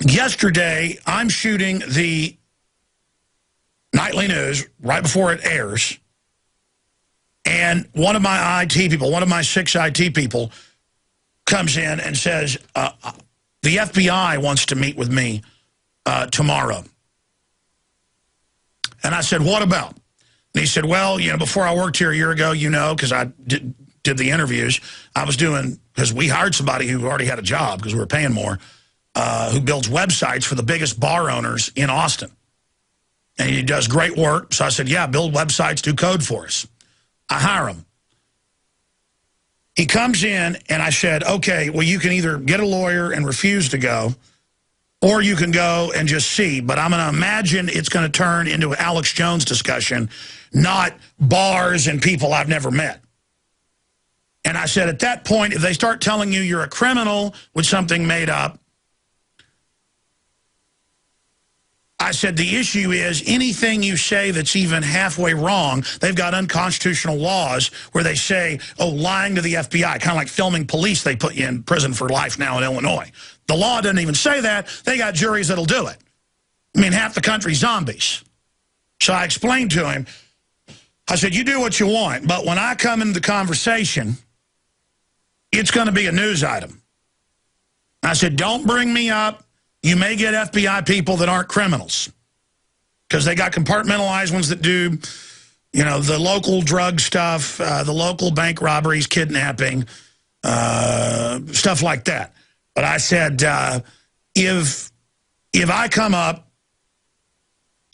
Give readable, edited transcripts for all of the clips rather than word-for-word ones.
Yesterday, I'm shooting the nightly news right before it airs, and one of my IT people, one of my 6 IT people, comes in and says, the FBI wants to meet with me tomorrow. And I said, what about? And he said, well, you know, before I worked here a year ago, you know, because I did the interviews, I was doing, because we hired somebody who already had a job because we were paying more, who builds websites for the biggest bar owners in Austin. And he does great work. So I said, yeah, build websites, do code for us. I hire him. He comes in and I said, okay, well, you can either get a lawyer and refuse to go, or you can go and just see. But I'm going to imagine it's going to turn into an Alex Jones discussion, not bars and people I've never met. And I said, at that point, if they start telling you you're a criminal with something made up, I said, the issue is anything you say that's even halfway wrong, they've got unconstitutional laws where they say, oh, lying to the FBI, kind of like filming police, they put you in prison for life now in Illinois. The law doesn't even say that. They got juries that'll do it. I mean, half the country's zombies. So I explained to him, I said, you do what you want, but when I come into the conversation, it's going to be a news item. I said, don't bring me up. You may get FBI people that aren't criminals because they got compartmentalized ones that do, you know, the local drug stuff, the local bank robberies, kidnapping, stuff like that. But I said, if I come up,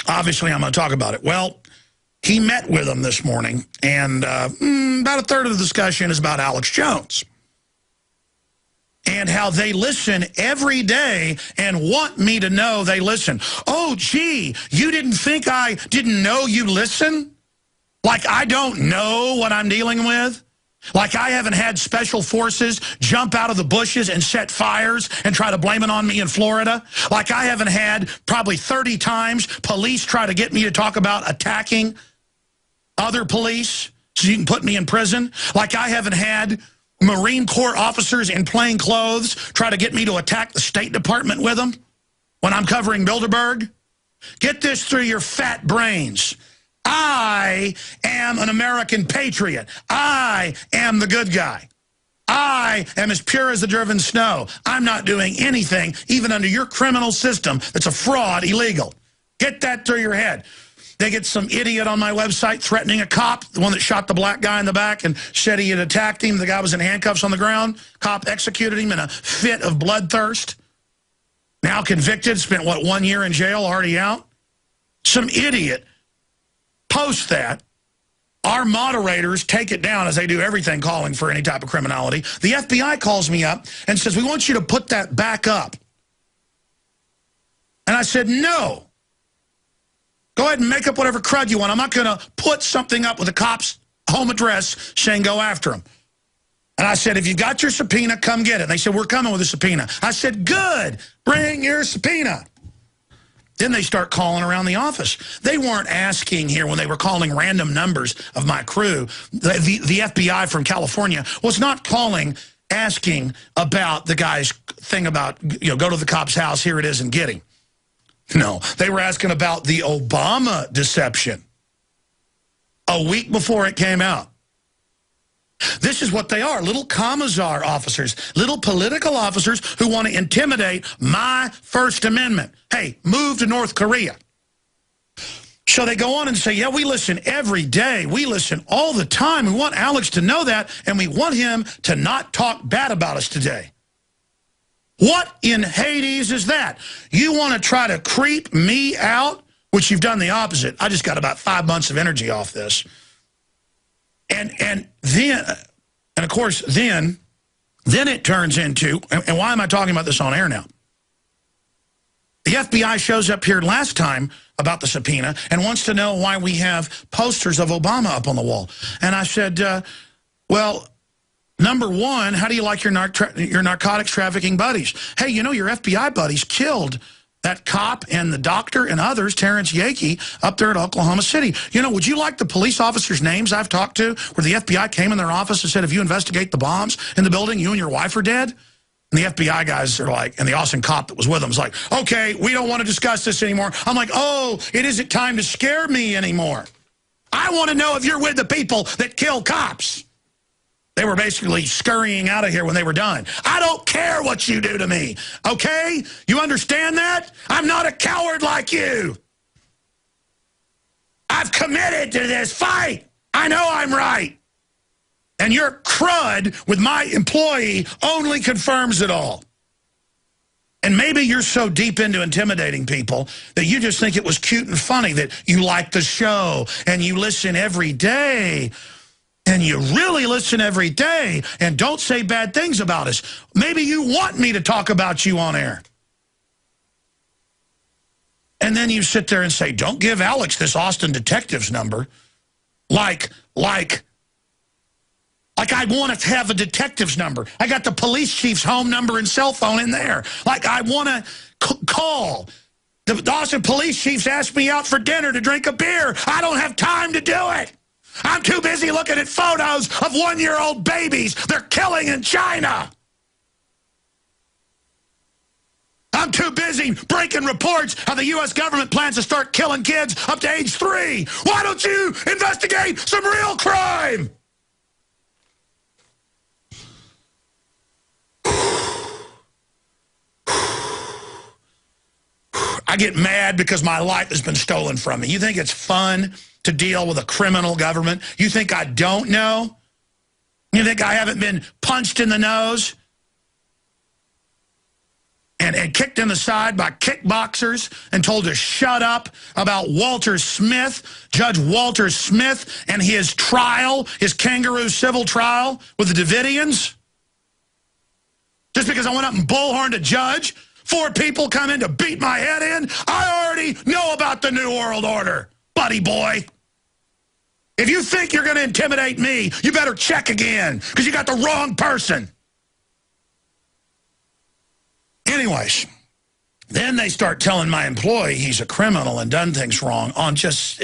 obviously I'm going to talk about it. Well, he met with them this morning, and about a third of the discussion is about Alex Jones and how they listen every day and want me to know they listen. Oh, gee, you didn't think I didn't know you listen? Like I don't know what I'm dealing with? Like I haven't had special forces jump out of the bushes and set fires and try to blame it on me in Florida? Like I haven't had probably 30 times police try to get me to talk about attacking other police so you can put me in prison? Like I haven't had Marine Corps officers in plain clothes try to get me to attack the State Department with them when I'm covering Bilderberg? Get this through your fat brains. I am an American patriot. I am the good guy. I am as pure as the driven snow. I'm not doing anything, even under your criminal system, that's a fraud, illegal. Get that through your head. They get some idiot on my website threatening a cop, the one that shot the black guy in the back and said he had attacked him. The guy was in handcuffs on the ground. Cop executed him in a fit of bloodthirst. Now convicted, spent, what, 1 year in jail, already out? Some idiot posts that. Our moderators take it down, as they do everything calling for any type of criminality. The FBI calls me up and says, we want you to put that back up. And I said, no. Go ahead and make up whatever crud you want. I'm not going to put something up with a cop's home address saying go after him. And I said, if you got your subpoena, come get it. And they said, we're coming with a subpoena. I said, good. Bring your subpoena. Then they start calling around the office. They weren't asking here when they were calling random numbers of my crew. The FBI from California was not calling, asking about the guy's thing about, you know, go to the cop's house, here it is, and get him. No, they were asking about the Obama deception a week before it came out. This is what they are, little commissar officers, little political officers who want to intimidate my First Amendment. Hey, move to North Korea. So they go on and say, yeah, we listen every day. We listen all the time. We want Alex to know that, and we want him to not talk bad about us today. What in Hades is that? You want to try to creep me out? Which you've done the opposite. I just got about 5 months of energy off this. And then, and of course, then it turns into, and why am I talking about this on air now? The FBI shows up here last time about the subpoena and wants to know why we have posters of Obama up on the wall. And I said, well, number one, how do you like your narcotics trafficking buddies? Hey, you know, your FBI buddies killed that cop and the doctor and others, Terrence Yakey, up there at Oklahoma City. You know, would you like the police officers' names I've talked to where the FBI came in their office and said, if you investigate the bombs in the building, you and your wife are dead? And the FBI guys are like, and the Austin cop that was with them was like, okay, we don't want to discuss this anymore. I'm like, oh, it isn't time to scare me anymore. I want to know if you're with the people that kill cops. They were basically scurrying out of here when they were done. I don't care what you do to me, okay? You understand that? I'm not a coward like you. I've committed to this fight. I know I'm right. And your crud with my employee only confirms it all. And maybe you're so deep into intimidating people that you just think it was cute and funny that you like the show and you listen every day. And you really listen every day and don't say bad things about us. Maybe you want me to talk about you on air. And then you sit there and say, don't give Alex this Austin detective's number. Like I want to have a detective's number. I got the police chief's home number and cell phone in there. Like I want to call. The Austin police chief's asked me out for dinner to drink a beer. I don't have time to do it. I'm too busy looking at photos of one-year-old babies they're killing in China. I'm too busy breaking reports how the U.S. government plans to start killing kids up to age 3. Why don't you investigate some real crime? I get mad because my life has been stolen from me. You think it's fun to deal with a criminal government? You think I don't know? You think I haven't been punched in the nose and kicked in the side by kickboxers and told to shut up about Walter Smith, Judge Walter Smith, and his trial, his kangaroo civil trial with the Davidians? Just because I went up and bullhorned a judge, 4 people come in to beat my head in? I already know about the New World Order, buddy boy. If you think you're going to intimidate me, you better check again, because you got the wrong person. Anyways, then they start telling my employee he's a criminal and done things wrong on just,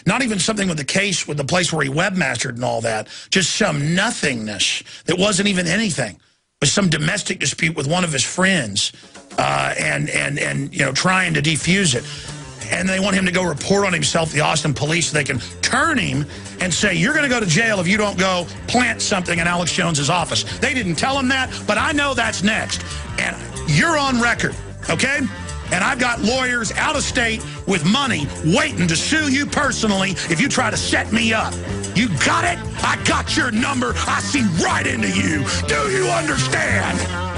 not even something with the case with the place where he webmastered and all that, just some nothingness that wasn't even anything. It was some domestic dispute with one of his friends and you know, trying to defuse it. And they want him to go report on himself to the Austin police so they can turn him and say, you're going to go to jail if you don't go plant something in Alex Jones's office. They didn't tell him that, but I know that's next. And you're on record, okay? And I've got lawyers out of state with money waiting to sue you personally if you try to set me up. You got it? I got your number. I see right into you. Do you understand?